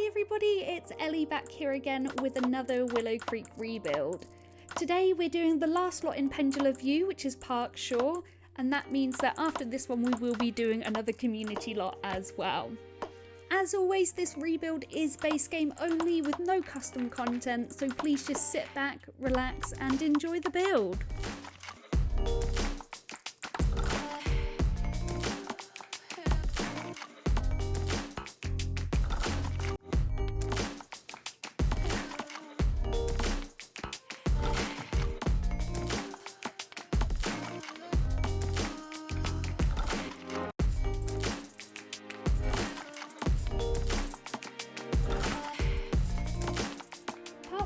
everybody, it's Ellie back here again with another Willow Creek rebuild. Today we're doing the last lot in Pendula View, which is Park Shore, and that means that after this one we will be doing another community lot as well. As always, this rebuild is base game only with no custom content, so please just sit back, relax and enjoy the build.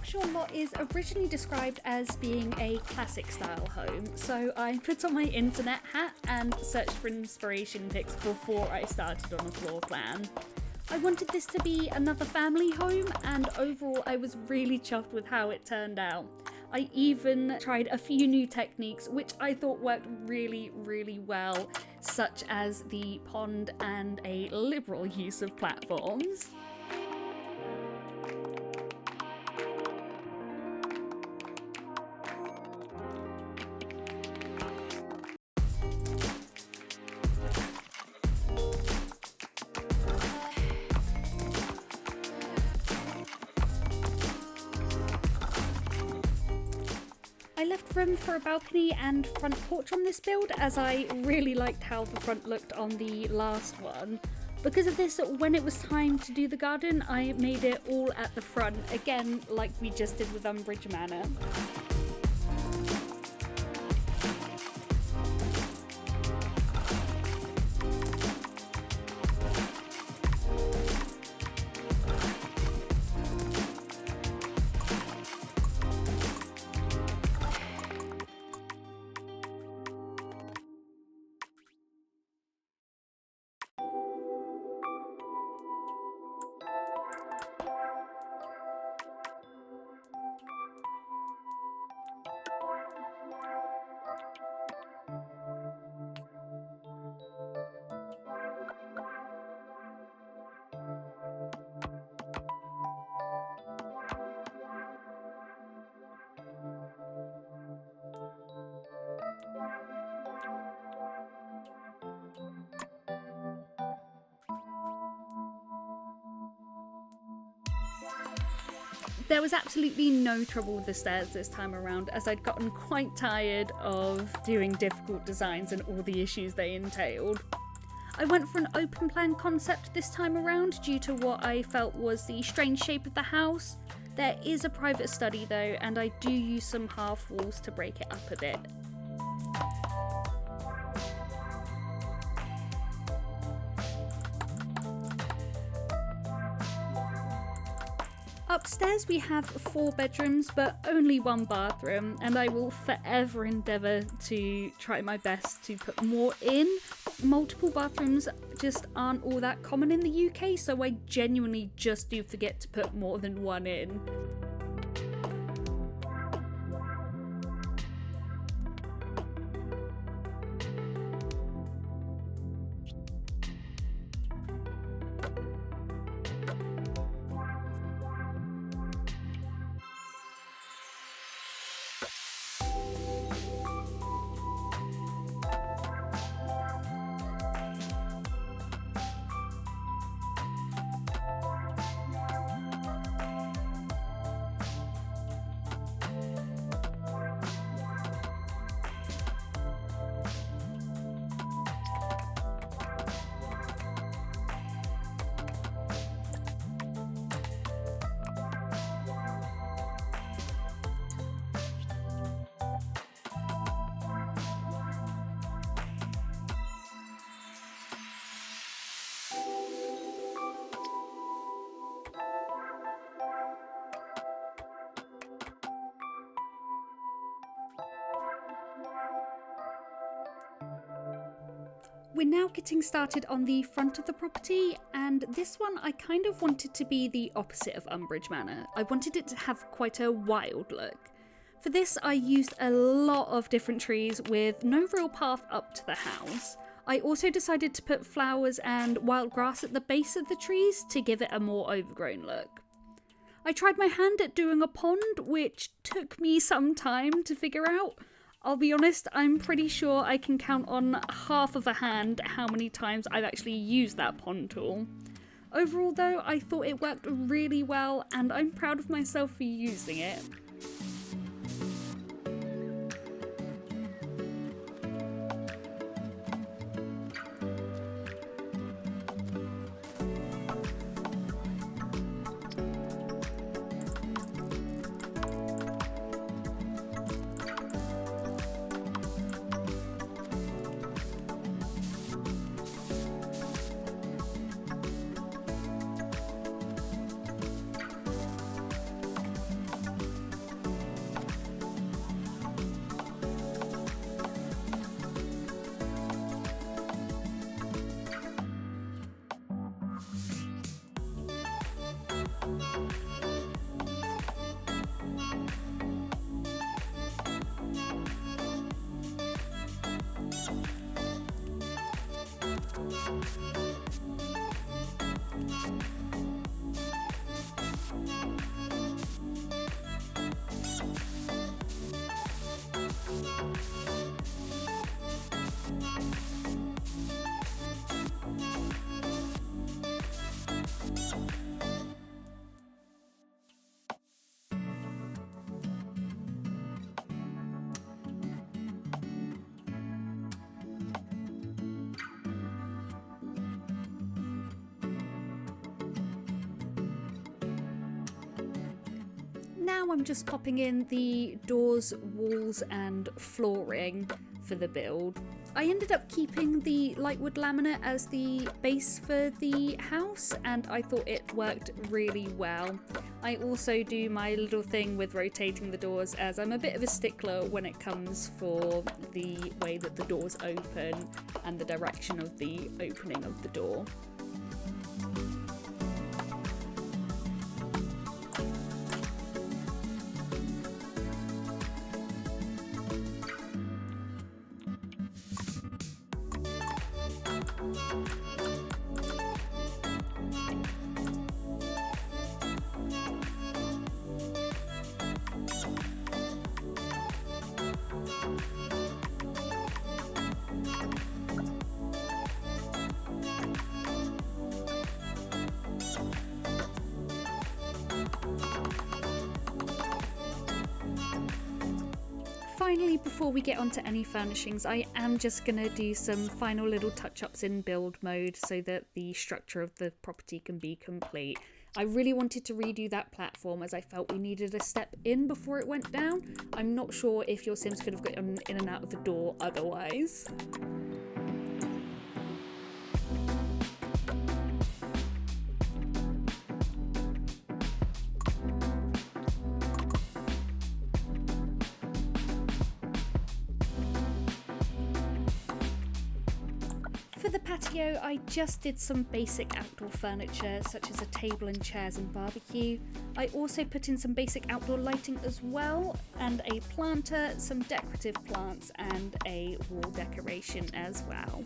Shore lot is originally described as being a classic style home, so I put on my internet hat and searched for inspiration pics before I started on a floor plan. I wanted this to be another family home, and overall I was really chuffed with how it turned out. I even tried a few new techniques which I thought worked really well, such as the pond and a liberal use of platforms. I left room for a balcony and front porch on this build, as I really liked how the front looked on the last one. Because of this, when it was time to do the garden, I made it all at the front, again like we just did with Umbridge Manor. There was absolutely no trouble with the stairs this time around, as I'd gotten quite tired of doing difficult designs and all the issues they entailed. I went for an open plan concept this time around due to what I felt was the strange shape of the house. There is a private study though, and I do use some half walls to break it up a bit. Upstairs we have 4 bedrooms but only 1 bathroom, and I will forever endeavour to try my best to put more in. Multiple bathrooms just aren't all that common in the UK, so I genuinely just do forget to put more than 1 in. We're now getting started on the front of the property, and this one I kind of wanted to be the opposite of Umbridge Manor. I wanted it to have quite a wild look. For this I used a lot of different trees with no real path up to the house. I also decided to put flowers and wild grass at the base of the trees to give it a more overgrown look. I tried my hand at doing a pond, which took me some time to figure out. I'll be honest, I'm pretty sure I can count on half of a hand how many times I've actually used that pond tool. Overall though, I thought it worked really well and I'm proud of myself for using it. Now I'm just popping in the doors, walls and flooring for the build. I ended up keeping the lightwood laminate as the base for the house and I thought it worked really well. I also do my little thing with rotating the doors as I'm a bit of a stickler when it comes for the way that the doors open and the direction of the opening of the door. Finally, before we get onto any furnishings, I am just going to do some final little touch-ups in build mode so that the structure of the property can be complete. I really wanted to redo that platform as I felt we needed a step in before it went down. I'm not sure if your Sims could have gotten in and out of the door otherwise. For the patio, I just did some basic outdoor furniture such as a table and chairs and barbecue. I also put in some basic outdoor lighting as well, and a planter, some decorative plants and a wall decoration as well.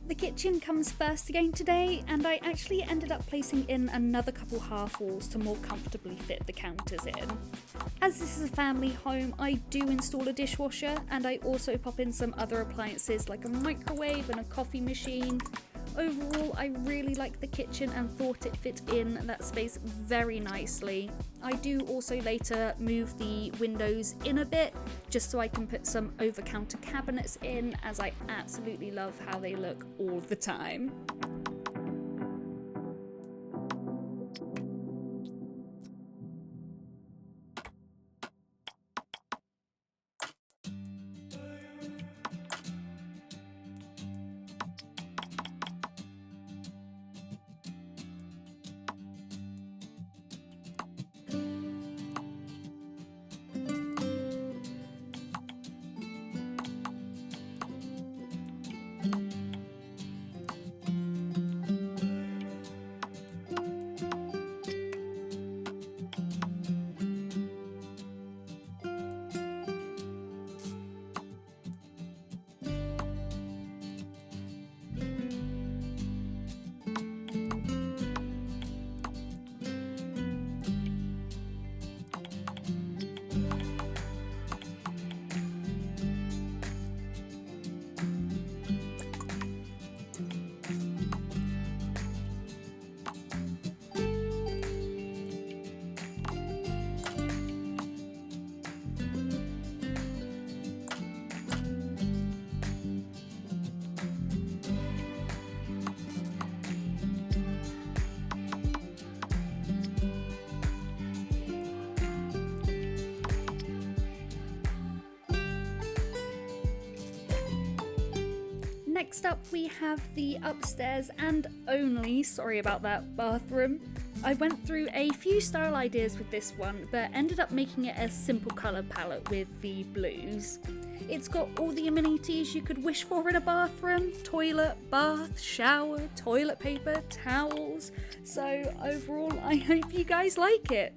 The kitchen comes first again today, and I actually ended up placing in another couple half walls to more comfortably fit the counters in. As this is a family home, I do install a dishwasher, and I also pop in some other appliances like a microwave and a coffee machine. Overall, I really like the kitchen and thought it fit in that space very nicely. I do also later move the windows in a bit, just so I can put some over-counter cabinets in, as I absolutely love how they look all the time. Next up we have the upstairs and only, sorry about that, bathroom. I went through a few style ideas with this one, but ended up making it a simple colour palette with the blues. It's got all the amenities you could wish for in a bathroom: toilet, bath, shower, toilet paper, towels. So overall, I hope you guys like it.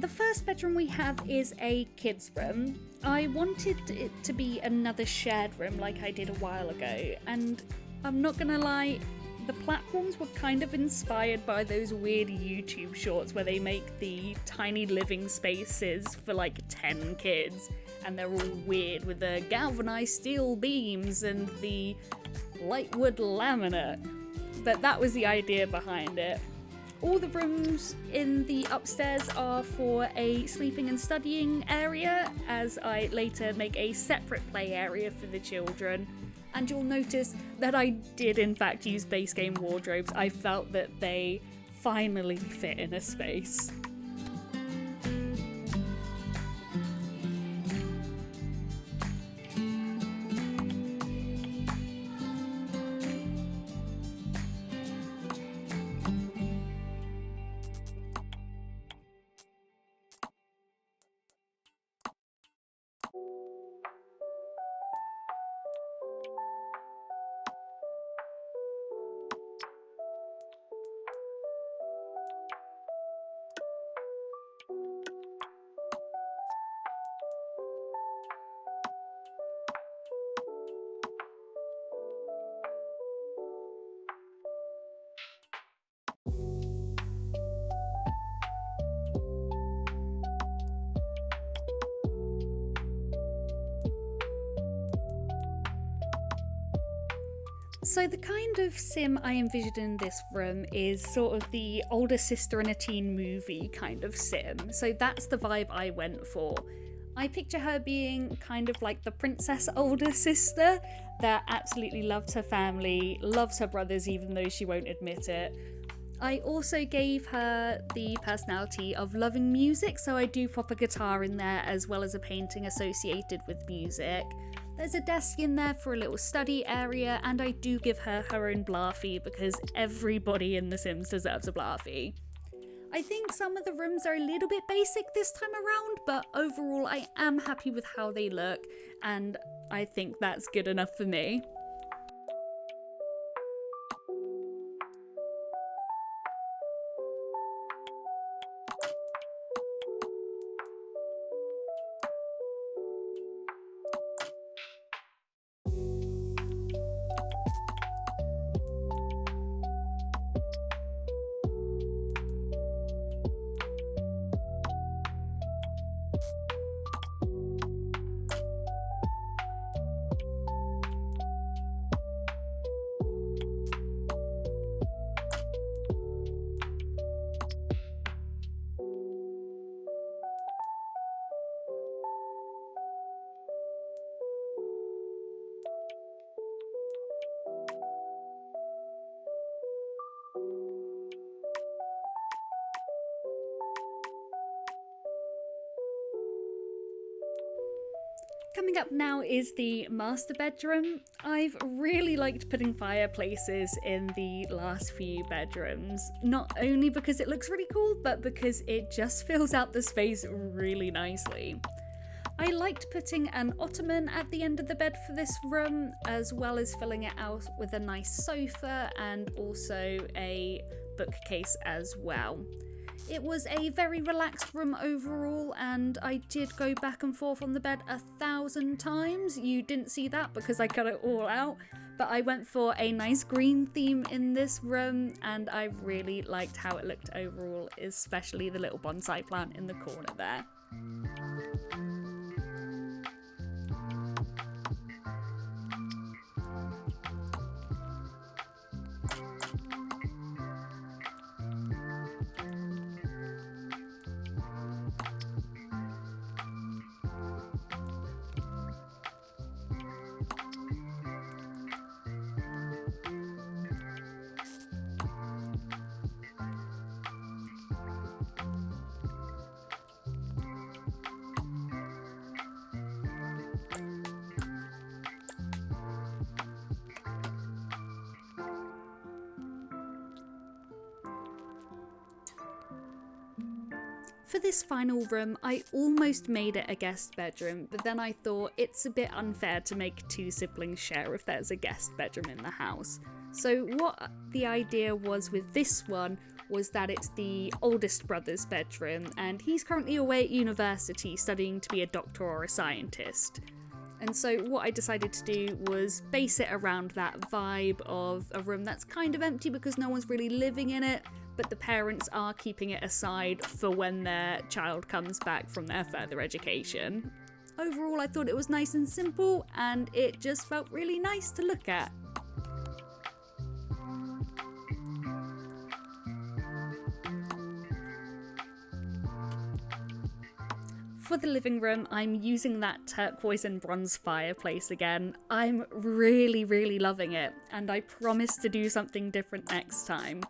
The first bedroom we have is a kids' room. I wanted it to be another shared room like I did a while ago, and I'm not gonna lie, the platforms were kind of inspired by those weird YouTube shorts where they make the tiny living spaces for like 10 kids, and they're all weird with the galvanized steel beams and the light wood laminate. But that was the idea behind it. All the rooms in the upstairs are for a sleeping and studying area, as I later make a separate play area for the children. And you'll notice that I did in fact use base game wardrobes. I felt that they finally fit in a space. So the kind of sim I envisioned in this room is sort of the older sister in a teen movie kind of sim. So that's the vibe I went for. I picture her being kind of like the princess older sister that absolutely loves her family, loves her brothers even though she won't admit it. I also gave her the personality of loving music, so I do pop a guitar in there as well as a painting associated with music. There's a desk in there for a little study area, and I do give her her own Blarfy because everybody in The Sims deserves a Blarfy. I think some of the rooms are a little bit basic this time around, but overall I am happy with how they look, and I think that's good enough for me. Coming up now is the master bedroom. I've really liked putting fireplaces in the last few bedrooms, not only because it looks really cool, but because it just fills out the space really nicely. I liked putting an ottoman at the end of the bed for this room, as well as filling it out with a nice sofa and also a bookcase as well. It was a very relaxed room overall, and I did go back and forth on the bed 1,000 times. You didn't see that because I cut it all out, but I went for a nice green theme in this room, and I really liked how it looked overall, especially the little bonsai plant in the corner there. For this final room, I almost made it a guest bedroom, but then I thought it's a bit unfair to make two siblings share if there's a guest bedroom in the house. So what the idea was with this one was that it's the oldest brother's bedroom, and he's currently away at university studying to be a doctor or a scientist. And so what I decided to do was base it around that vibe of a room that's kind of empty because no one's really living in it, but the parents are keeping it aside for when their child comes back from their further education. Overall, I thought it was nice and simple, and it just felt really nice to look at. For the living room, I'm using that turquoise and bronze fireplace again. I'm really loving it, and I promise to do something different next time.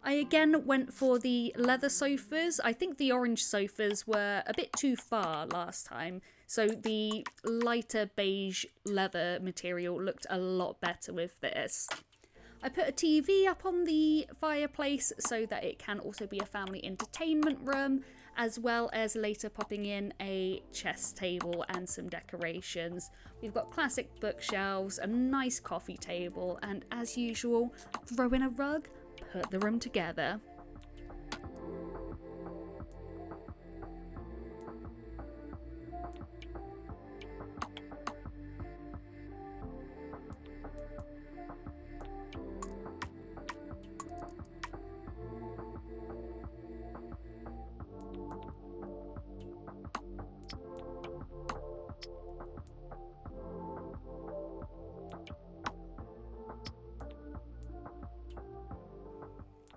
I again went for the leather sofas. I think the orange sofas were a bit too far last time, so the lighter beige leather material looked a lot better with this. I put a TV up on the fireplace so that it can also be a family entertainment room, as well as later popping in a chess table and some decorations. We've got classic bookshelves, a nice coffee table, and as usual, throw in a rug, put the room together.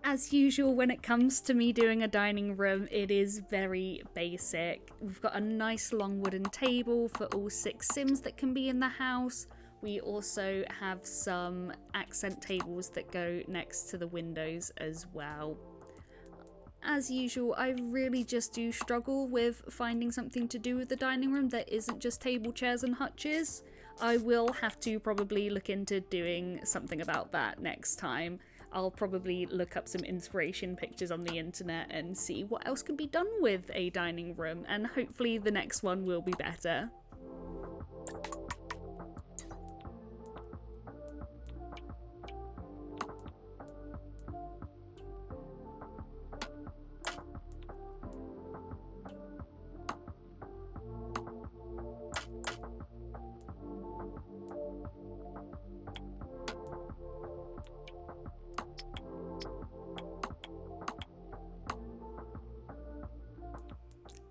As usual, when it comes to me doing a dining room, it is very basic. We've got a nice long wooden table for all 6 Sims that can be in the house. We also have some accent tables that go next to the windows as well. As usual, I really just do struggle with finding something to do with the dining room that isn't just table, chairs and hutches. I will have to probably look into doing something about that next time. I'll probably look up some inspiration pictures on the internet and see what else can be done with a dining room, and hopefully the next one will be better.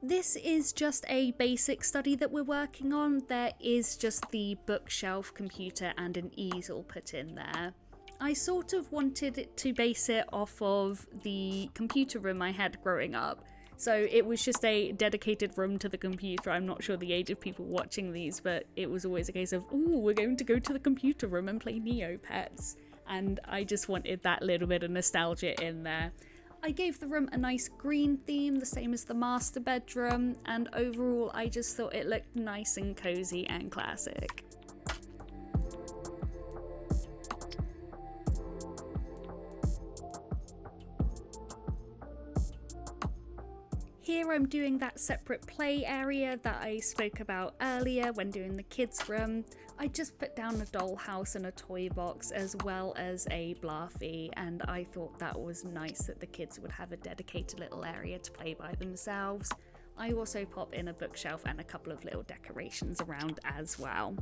This is just a basic study that we're working on. There is just the bookshelf, computer and an easel put in there. I sort of wanted it to base it off of the computer room I had growing up. So it was just a dedicated room to the computer. I'm not sure the age of people watching these, but it was always a case of, ooh, we're going to go to the computer room and play Neopets. And I just wanted that little bit of nostalgia in there. I gave the room a nice green theme, the same as the master bedroom, and overall I just thought it looked nice and cozy and classic. Here I'm doing that separate play area that I spoke about earlier when doing the kids' room. I just put down a dollhouse and a toy box as well as a Blarfy, and I thought that was nice that the kids would have a dedicated little area to play by themselves. I also pop in a bookshelf and a couple of little decorations around as well.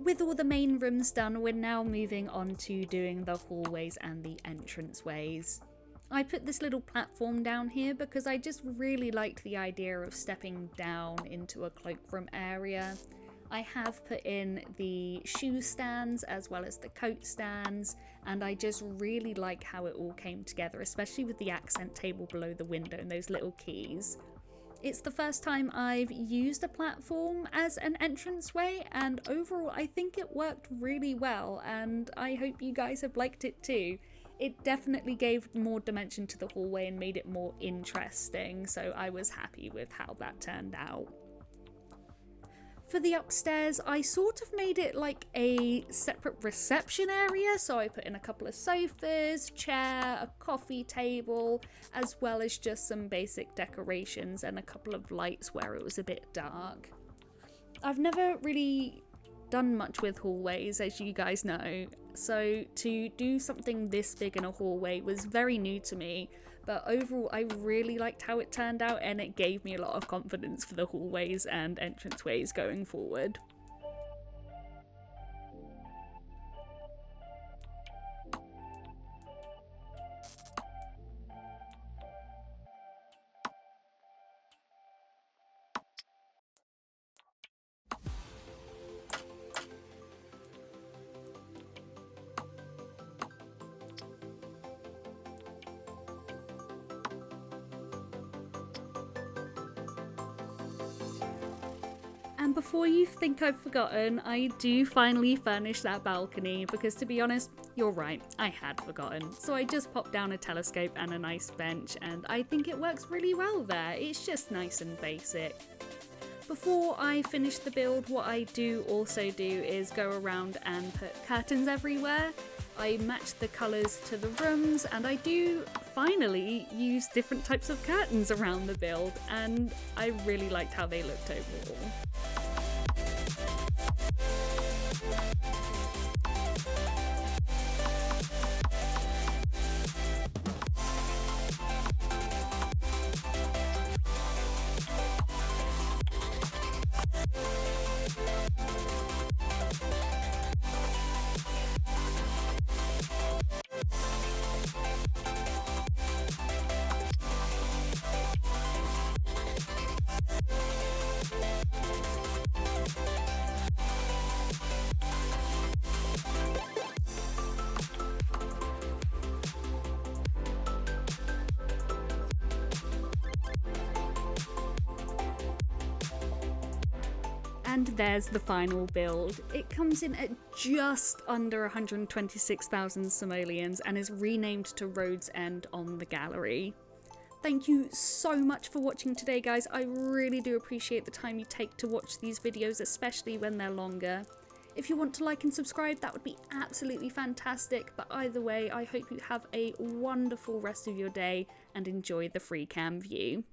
With all the main rooms done, we're now moving on to doing the hallways and the entranceways. I put this little platform down here because I just really liked the idea of stepping down into a cloakroom area. I have put in the shoe stands as well as the coat stands, and I just really like how it all came together, especially with the accent table below the window and those little keys. It's the first time I've used a platform as an entranceway, and overall I think it worked really well, and I hope you guys have liked it too. It definitely gave more dimension to the hallway and made it more interesting, so I was happy with how that turned out. For the upstairs, I sort of made it like a separate reception area, so I put in a couple of sofas, chair, a coffee table, as well as just some basic decorations and a couple of lights where it was a bit dark. I've never really done much with hallways, as you guys know, so to do something this big in a hallway was very new to me. But overall, I really liked how it turned out, and it gave me a lot of confidence for the hallways and entranceways going forward. And before you think I've forgotten, I do finally furnish that balcony, because to be honest, you're right, I had forgotten. So I just popped down a telescope and a nice bench, and I think it works really well there. It's just nice and basic. Before I finish the build, what I do also do is go around and put curtains everywhere. I match the colours to the rooms, and I do finally use different types of curtains around the build, and I really liked how they looked overall. And there's the final build. It comes in at just under 126,000 simoleons and is renamed to Road's End on the gallery. Thank you so much for watching today, guys. I really do appreciate the time you take to watch these videos, especially when they're longer. If you want to like and subscribe, that would be absolutely fantastic. But either way, I hope you have a wonderful rest of your day and enjoy the free cam view.